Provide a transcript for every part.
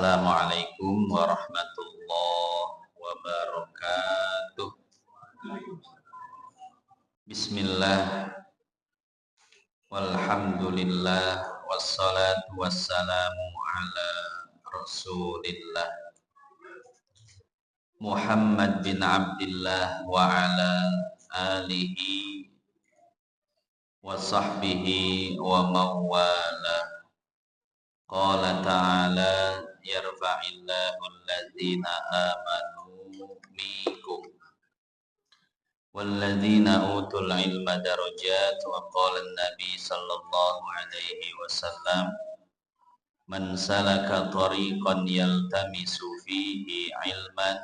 Assalamualaikum warahmatullahi wabarakatuh. Bismillah, walhamdulillah, wassalatu wassalamu ala rasulillah Muhammad bin Abdillah wa ala alihi wa sahbihi wa mawala. Qala ta'ala yarfa'illahu alladhina amanu minkum walladzina utul ilma darajat wa qala an-nabi sallallahu alaihi wasallam man salaka tariqan yaltamisu fihi ilman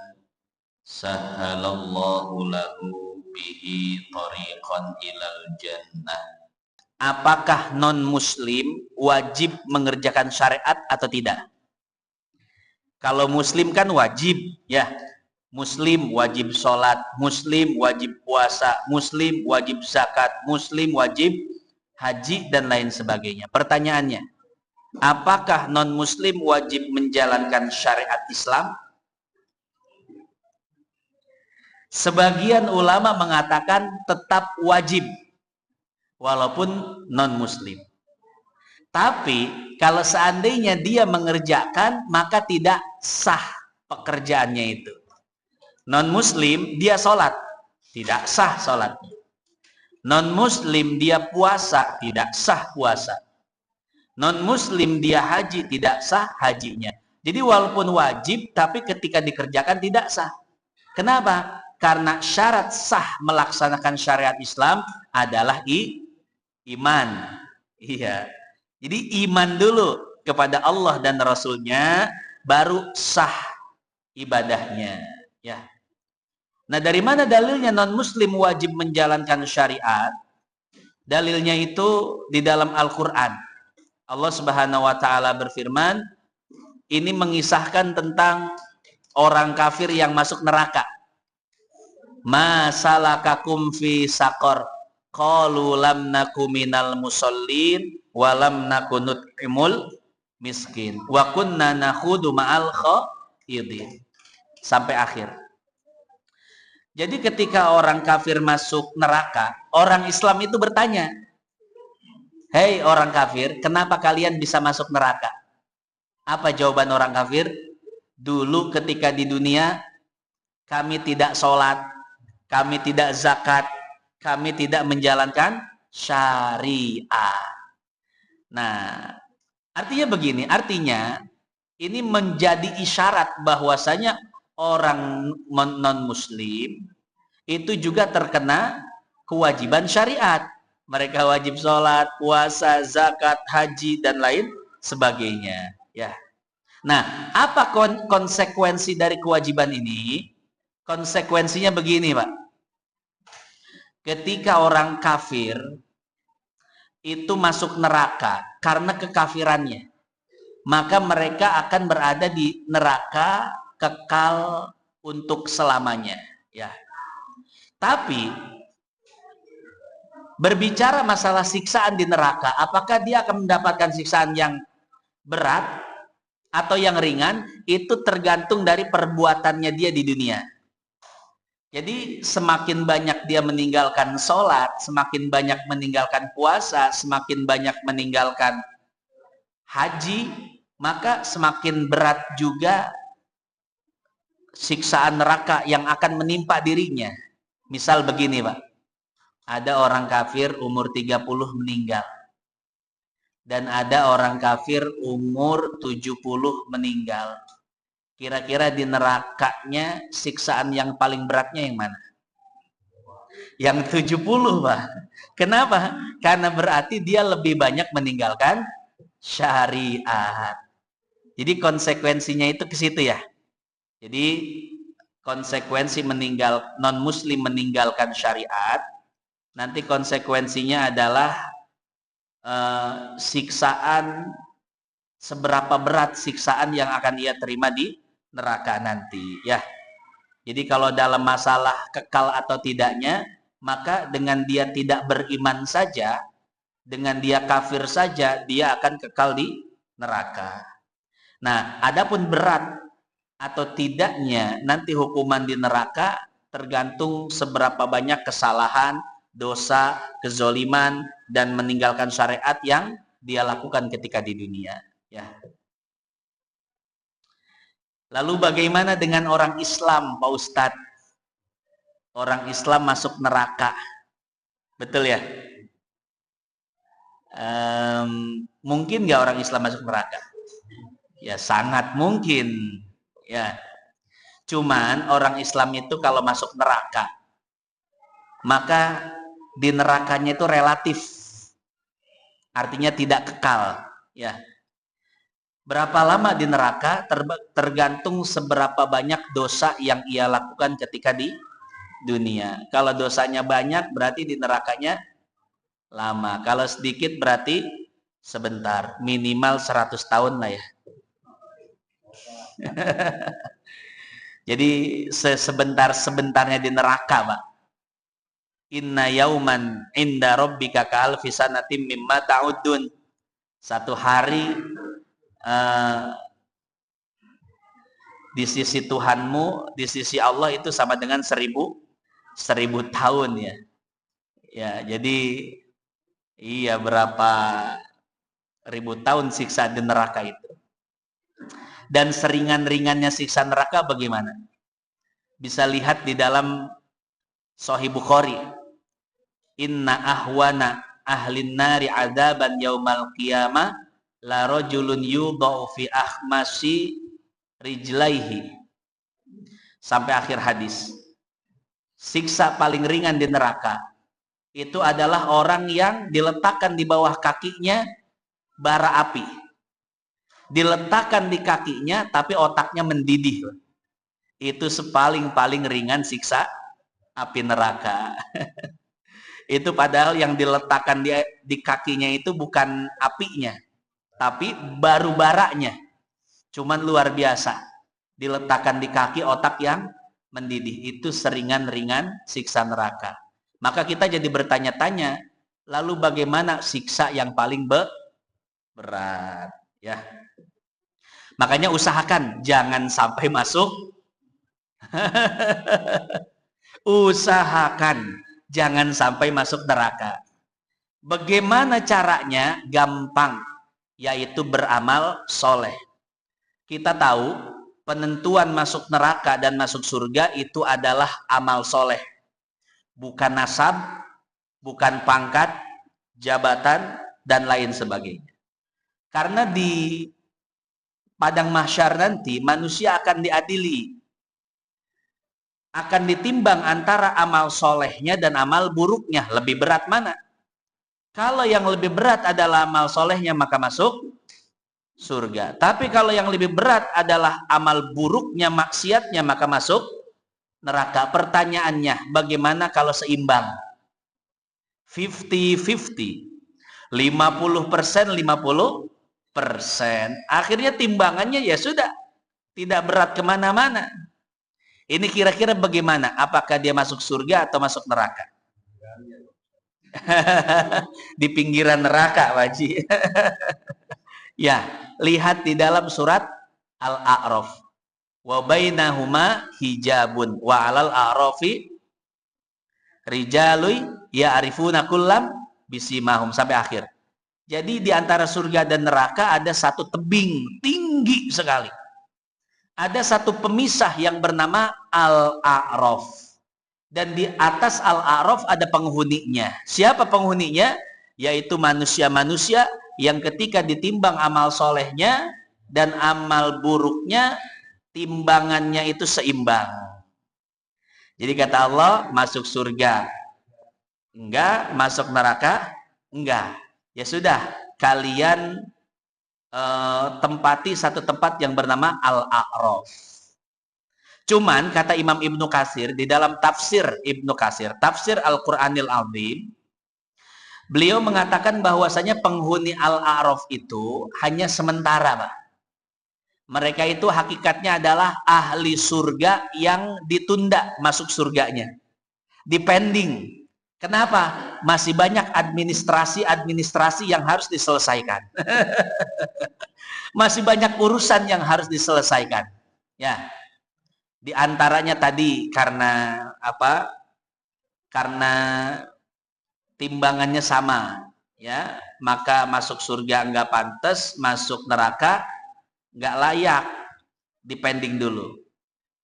sahhalallahu lahu bihi tariqan ilal jannah. Apakah non-muslim wajib mengerjakan syariat atau tidak? Kalau muslim kan wajib, ya. Muslim wajib sholat, muslim wajib puasa, muslim wajib zakat, muslim wajib haji, dan lain sebagainya. Pertanyaannya, apakah non-muslim wajib menjalankan syariat Islam? Sebagian ulama mengatakan tetap wajib, walaupun non-muslim. Tapi kalau seandainya dia mengerjakan, maka tidak sah pekerjaannya itu. Non-muslim dia sholat, tidak sah sholatnya. Non-muslim dia puasa, tidak sah puasa. Non-muslim dia haji, tidak sah hajinya. Jadi walaupun wajib, tapi ketika dikerjakan tidak sah. Kenapa? Karena syarat sah melaksanakan syariat Islam adalah iman. Iya. Jadi iman dulu kepada Allah dan Rasulnya, baru sah ibadahnya. Ya. Nah, dari mana dalilnya non-muslim wajib menjalankan syariat? Dalilnya itu di dalam Al-Quran. Allah Subhanahu wa Ta'ala berfirman, ini mengisahkan tentang orang kafir yang masuk neraka. Ma salakakum fi saqar? Qalu lam naku minal musallin wa lam naku nut'imul miskin wa kunna nakhudu ma'al khaidin, sampai akhir. Jadi ketika orang kafir masuk neraka, orang Islam itu bertanya, hei orang kafir, kenapa kalian bisa masuk neraka? Apa jawaban orang kafir? Dulu ketika di dunia kami tidak sholat, kami tidak zakat, kami tidak menjalankan syariat. Nah, artinya begini, artinya ini menjadi isyarat bahwasanya orang non-muslim itu juga terkena kewajiban syariat. Mereka wajib sholat, puasa, zakat, haji, dan lain sebagainya. Ya. Nah, apa konsekuensi dari kewajiban ini? Konsekuensinya begini, Pak. Ketika orang kafir itu masuk neraka karena kekafirannya, maka mereka akan berada di neraka kekal untuk selamanya, ya. Tapi berbicara masalah siksaan di neraka, apakah dia akan mendapatkan siksaan yang berat atau yang ringan? Itu tergantung dari perbuatannya dia di dunia. Jadi semakin banyak dia meninggalkan sholat, semakin banyak meninggalkan puasa, semakin banyak meninggalkan haji, maka semakin berat juga siksaan neraka yang akan menimpa dirinya. Misal begini, Pak. Ada orang kafir umur 30 meninggal. Dan ada orang kafir umur 70 meninggal. Kira-kira di nerakanya siksaan yang paling beratnya yang mana? Yang 70, Pak. Kenapa? Karena berarti dia lebih banyak meninggalkan syariat. Jadi konsekuensinya itu ke situ ya. Jadi konsekuensi non-muslim meninggalkan syariat, nanti konsekuensinya adalah siksaan, seberapa berat siksaan yang akan ia terima di neraka nanti, ya. Jadi kalau dalam masalah kekal atau tidaknya, maka dengan dia tidak beriman saja, dengan dia kafir saja, dia akan kekal di neraka. Nah, adapun berat atau tidaknya nanti hukuman di neraka tergantung seberapa banyak kesalahan, dosa, kezoliman, dan meninggalkan syariat yang dia lakukan ketika di dunia. Ya. Lalu bagaimana dengan orang Islam, Pak Ustadz? Orang Islam masuk neraka, betul ya? Mungkin nggak orang Islam masuk neraka? Ya sangat mungkin. Ya. Cuman orang Islam itu kalau masuk neraka, maka di nerakanya itu relatif, artinya tidak kekal. Ya. Berapa lama di neraka tergantung seberapa banyak dosa yang ia lakukan ketika di dunia. Kalau dosanya banyak berarti di nerakanya lama. Kalau sedikit berarti sebentar, minimal 100 tahun lah ya. Jadi sebentar-sebentarnya di neraka, Pak. Inna yauman inda rabbika ka'alfi sanatim mimma ta'udun. Satu hari di sisi Tuhanmu, di sisi Allah itu sama dengan 1000 tahun ya. Ya, jadi iya berapa ribu tahun siksa di neraka itu. Dan seringan-ringannya siksa neraka bagaimana? Bisa lihat di dalam Sahih Bukhari. Inna ahwana ahlin nari adaban yaumal qiyamah la rajulun yudha'u fi akhmasi rijlaihi. Sampai akhir hadis. Siksa paling ringan di neraka itu adalah orang yang diletakkan di bawah kakinya bara api. Diletakkan di kakinya tapi otaknya mendidih. Itu paling ringan siksa api neraka. Itu padahal yang diletakkan di kakinya itu bukan apinya, tapi baru baranya. Cuman luar biasa. Diletakkan di kaki otak yang mendidih. Itu seringan-ringan siksa neraka. Maka kita jadi bertanya-tanya, lalu bagaimana siksa yang paling berat? Ya. Makanya usahakan jangan sampai masuk. Usahakan jangan sampai masuk neraka. Bagaimana caranya? Gampang, yaitu beramal soleh. Kita tahu penentuan masuk neraka dan masuk surga itu adalah amal soleh, bukan nasab, bukan pangkat, jabatan, dan lain sebagainya. Karena di padang mahsyar nanti manusia akan diadili, akan ditimbang antara amal solehnya dan amal buruknya. Lebih berat mana? Kalau yang lebih berat adalah amal solehnya maka masuk surga. Tapi kalau yang lebih berat adalah amal buruknya, maksiatnya, maka masuk neraka. Pertanyaannya, bagaimana kalau seimbang? 50-50. 50%, 50%. Akhirnya timbangannya ya sudah tidak berat kemana-mana. Ini kira-kira bagaimana? Apakah dia masuk surga atau masuk neraka? Di pinggiran neraka, Pak Haji. Ya, lihat di dalam surat Al-A'raf. Wa bainahuma hijabun wa 'alal a'rafi rijalui ya'rifuna kullam bisimahum sampai akhir. Jadi di antara surga dan neraka ada satu tebing tinggi sekali. Ada satu pemisah yang bernama Al-A'raf. Dan di atas Al-A'raf ada penghuninya. Siapa penghuninya? Yaitu manusia-manusia yang ketika ditimbang amal solehnya dan amal buruknya, timbangannya itu seimbang. Jadi kata Allah, masuk surga enggak, masuk neraka enggak. Ya sudah, kalian tempati satu tempat yang bernama Al-A'raf. Cuman kata Imam Ibnu Katsir di dalam tafsir Ibnu Katsir, tafsir Al-Qur'anil Azim, beliau mengatakan bahwasanya penghuni Al-A'raf itu hanya sementara, Pak. Mereka itu hakikatnya adalah ahli surga yang ditunda masuk surganya. Depending. Kenapa? Masih banyak administrasi yang harus diselesaikan. Masih banyak urusan yang harus diselesaikan. Ya. Di antaranya tadi karena apa? Karena timbangannya sama, ya. Maka masuk surga enggak pantas, masuk neraka enggak layak. Dipending dulu.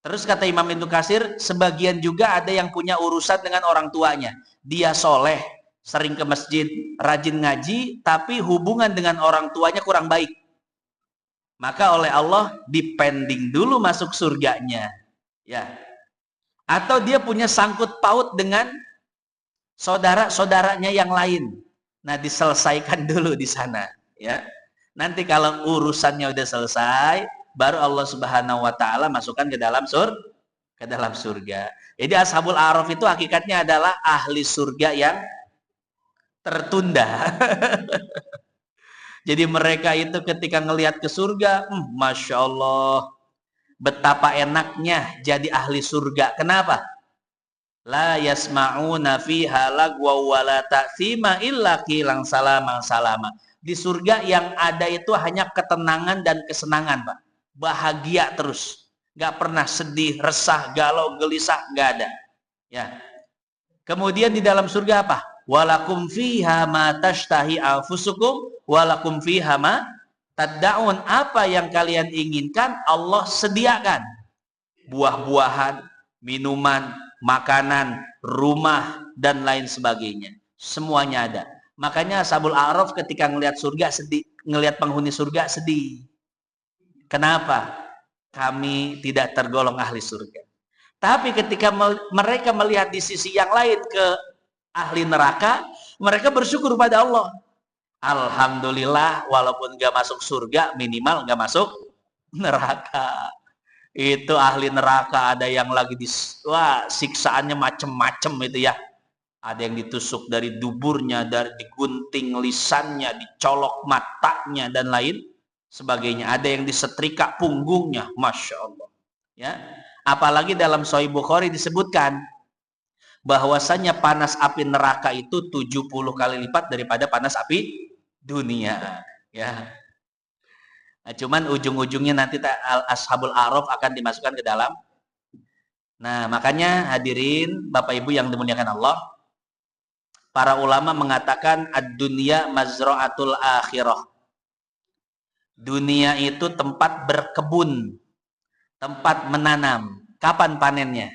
Terus kata Imam Ibnu Katsir, sebagian juga ada yang punya urusan dengan orang tuanya. Dia soleh, sering ke masjid, rajin ngaji, tapi hubungan dengan orang tuanya kurang baik. Maka oleh Allah dipending dulu masuk surganya. Ya. Atau dia punya sangkut paut dengan saudara-saudaranya yang lain. Nah, diselesaikan dulu di sana. Ya. Nanti kalau urusannya udah selesai, baru Allah Subhanahu wa taala masukkan ke dalam surga. Jadi Ashabul A'raf itu hakikatnya adalah ahli surga yang tertunda. Jadi mereka itu ketika ngelihat ke surga, Masya Allah, betapa enaknya jadi ahli surga. Kenapa? La yasma'una fiha lagwa wala ta'thima illa qilan salaman salama. Di surga yang ada itu hanya ketenangan dan kesenangan, Pak. Bahagia terus, nggak pernah sedih, resah, galau, gelisah, nggak ada. Ya. Kemudian di dalam surga apa? Walakum fiha ma tashtahi anfusukum walakum fiha ma tad'un. Apa yang kalian inginkan Allah sediakan. Buah-buahan, minuman, makanan, rumah dan lain sebagainya. Semuanya ada. Makanya Ashabul A'raf ketika ngelihat surga sedih, ngelihat penghuni surga sedih. Kenapa? Kami tidak tergolong ahli surga. Tapi ketika mereka melihat di sisi yang lain ke ahli neraka, mereka bersyukur pada Allah. Alhamdulillah, walaupun gak masuk surga, minimal gak masuk neraka. Itu ahli neraka, ada yang lagi siksaannya macem-macem itu ya. Ada yang ditusuk dari duburnya, dari digunting lisannya, dicolok matanya dan lain sebagainya. Ada yang disetrika punggungnya, Masya Allah. Ya, apalagi dalam Sahih Bukhari disebutkan bahwasanya panas api neraka itu 70 kali lipat daripada panas api dunia. Ya. Nah, cuman ujung-ujungnya nanti Ashabul A'raf akan dimasukkan ke dalam. Nah, makanya hadirin Bapak Ibu yang dimuliakan Allah, para ulama mengatakan ad-dunya mazra'atul akhirah. Dunia itu tempat berkebun, tempat menanam. Kapan panennya?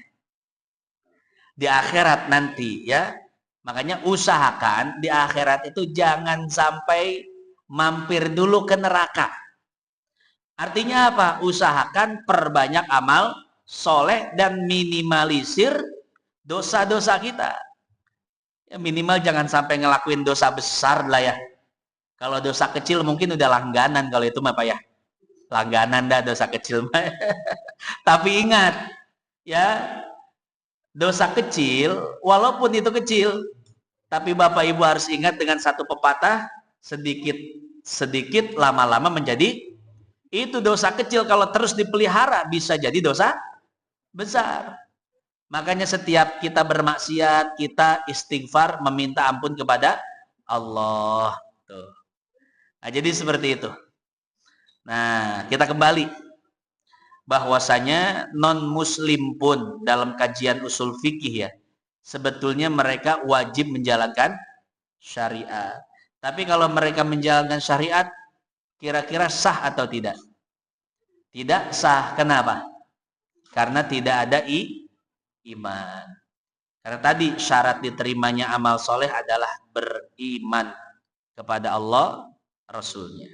Di akhirat nanti ya. Makanya usahakan di akhirat itu jangan sampai mampir dulu ke neraka. Artinya apa? Usahakan perbanyak amal soleh dan minimalisir dosa-dosa kita. Ya, minimal jangan sampai ngelakuin dosa besar lah ya. Kalau dosa kecil mungkin udah langganan kalau itu mah Pak ya. Langganan dah dosa kecil mah. Tapi ingat ya, dosa kecil walaupun itu kecil, tapi Bapak Ibu harus ingat dengan satu pepatah, sedikit lama-lama menjadi itu dosa kecil. Kalau terus dipelihara bisa jadi dosa besar. Makanya setiap kita bermaksiat, kita istighfar, meminta ampun kepada Allah. Tuh. Nah, jadi seperti itu. Nah, kita kembali bahwasanya non-muslim pun dalam kajian usul fikih ya, sebetulnya mereka wajib menjalankan syariat. Tapi kalau mereka menjalankan syariat, kira-kira sah atau tidak? Tidak sah. Kenapa? Karena tidak ada iman. Karena tadi syarat diterimanya amal soleh adalah beriman kepada Allah, Rasulnya.